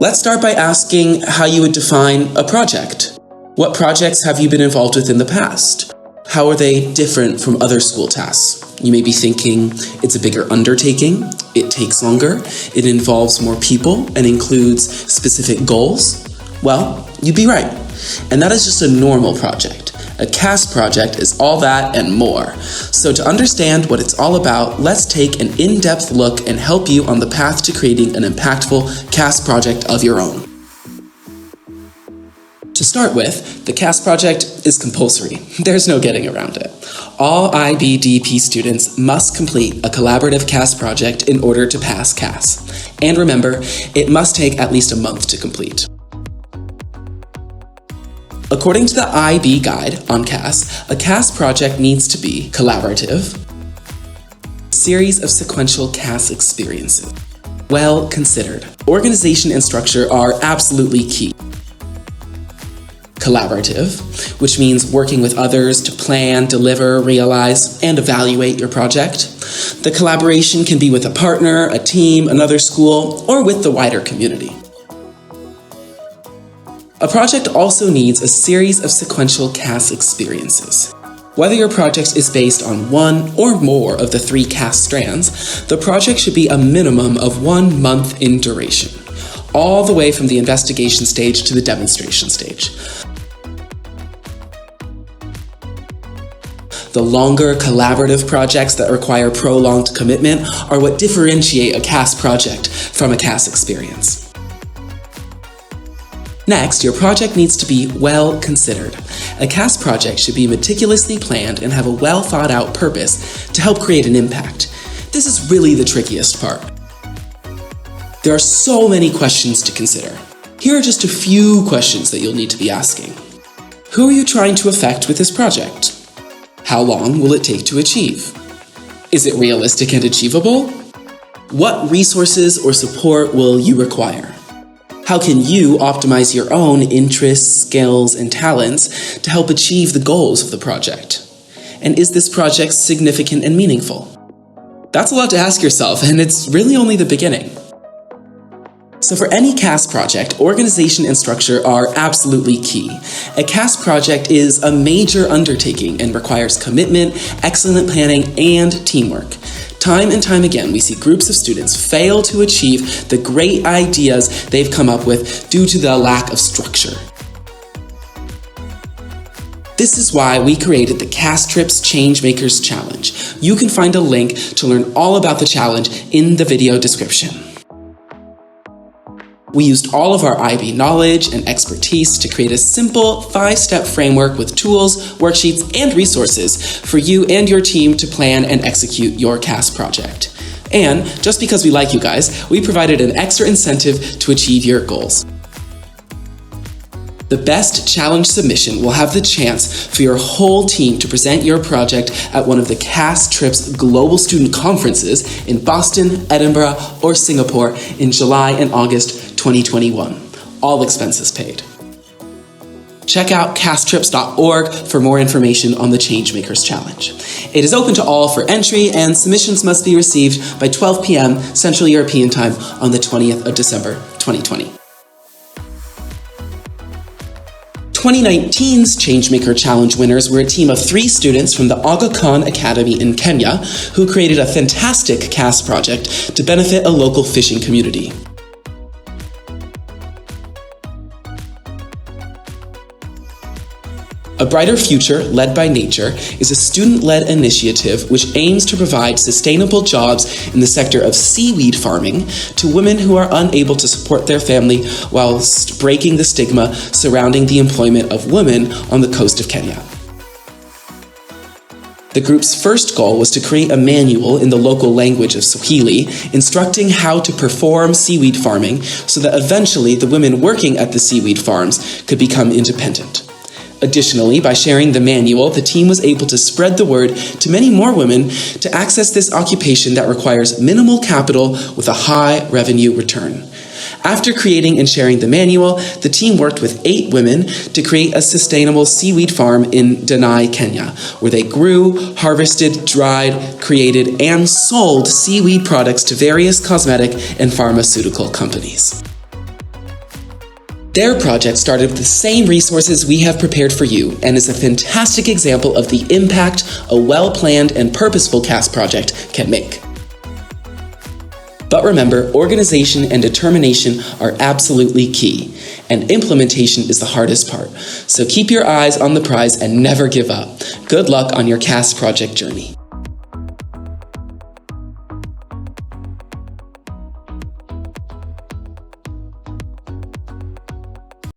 Let's start by asking how you would define a project. What projects have you been involved with in the past? How are they different from other school tasks? You may be thinking it's a bigger undertaking, it takes longer, it involves more people, and includes specific goals. Well, you'd be right. And that is just a normal project. A CAS project is all that and more. So to understand what it's all about, let's take an in-depth look and help you on the path to creating an impactful CAS project of your own. To start with, the CAS project is compulsory. There's no getting around it. All IBDP students must complete a collaborative CAS project in order to pass CAS. And remember, it must take at least a month to complete. According to the IB Guide on CAS, a CAS project needs to be collaborative, a series of sequential CAS experiences, well considered. Organization and structure are absolutely key. Collaborative, which means working with others to plan, deliver, realize, and evaluate your project. The collaboration can be with a partner, a team, another school, or with the wider community. A project also needs a series of sequential CAS experiences. Whether your project is based on one or more of the 3 CAS strands, the project should be a minimum of 1 month in duration, all the way from the investigation stage to the demonstration stage. The longer collaborative projects that require prolonged commitment are what differentiate a CAS project from a CAS experience. Next, your project needs to be well considered. A CAS project should be meticulously planned and have a well thought out purpose to help create an impact. This is really the trickiest part. There are so many questions to consider. Here are just a few questions that you'll need to be asking. Who are you trying to affect with this project? How long will it take to achieve? Is it realistic and achievable? What resources or support will you require? How can you optimize your own interests, skills, and talents to help achieve the goals of the project? And is this project significant and meaningful? That's a lot to ask yourself, and it's really only the beginning. So for any CAS project, organization and structure are absolutely key. A CAS project is a major undertaking and requires commitment, excellent planning, and teamwork. Time and time again, we see groups of students fail to achieve the great ideas they've come up with due to the lack of structure. This is why we created the CAS Trips Changemakers Challenge. You can find a link to learn all about the challenge in the video description. We used all of our IB knowledge and expertise to create a simple 5-step framework with tools, worksheets, and resources for you and your team to plan and execute your CAS project. And just because we like you guys, we provided an extra incentive to achieve your goals. The best challenge submission will have the chance for your whole team to present your project at one of the CAS Trips Global Student Conferences in Boston, Edinburgh, or Singapore in July and August 2021. All expenses paid. Check out castrips.org for more information on the Changemakers Challenge. It is open to all for entry, and submissions must be received by 12 p.m. Central European Time on the 20th of December, 2020. 2019's Changemaker Challenge winners were a team of 3 students from the Aga Khan Academy in Kenya who created a fantastic CAS project to benefit a local fishing community. A Brighter Future, Led by Nature, is a student-led initiative which aims to provide sustainable jobs in the sector of seaweed farming to women who are unable to support their family whilst breaking the stigma surrounding the employment of women on the coast of Kenya. The group's first goal was to create a manual in the local language of Swahili, instructing how to perform seaweed farming so that eventually the women working at the seaweed farms could become independent. Additionally, by sharing the manual, the team was able to spread the word to many more women to access this occupation that requires minimal capital with a high revenue return. After creating and sharing the manual, the team worked with 8 women to create a sustainable seaweed farm in Danai, Kenya, where they grew, harvested, dried, created, and sold seaweed products to various cosmetic and pharmaceutical companies. Their project started with the same resources we have prepared for you and is a fantastic example of the impact a well-planned and purposeful CAS project can make. But remember, organization and determination are absolutely key, and implementation is the hardest part. So keep your eyes on the prize and never give up. Good luck on your CAS project journey.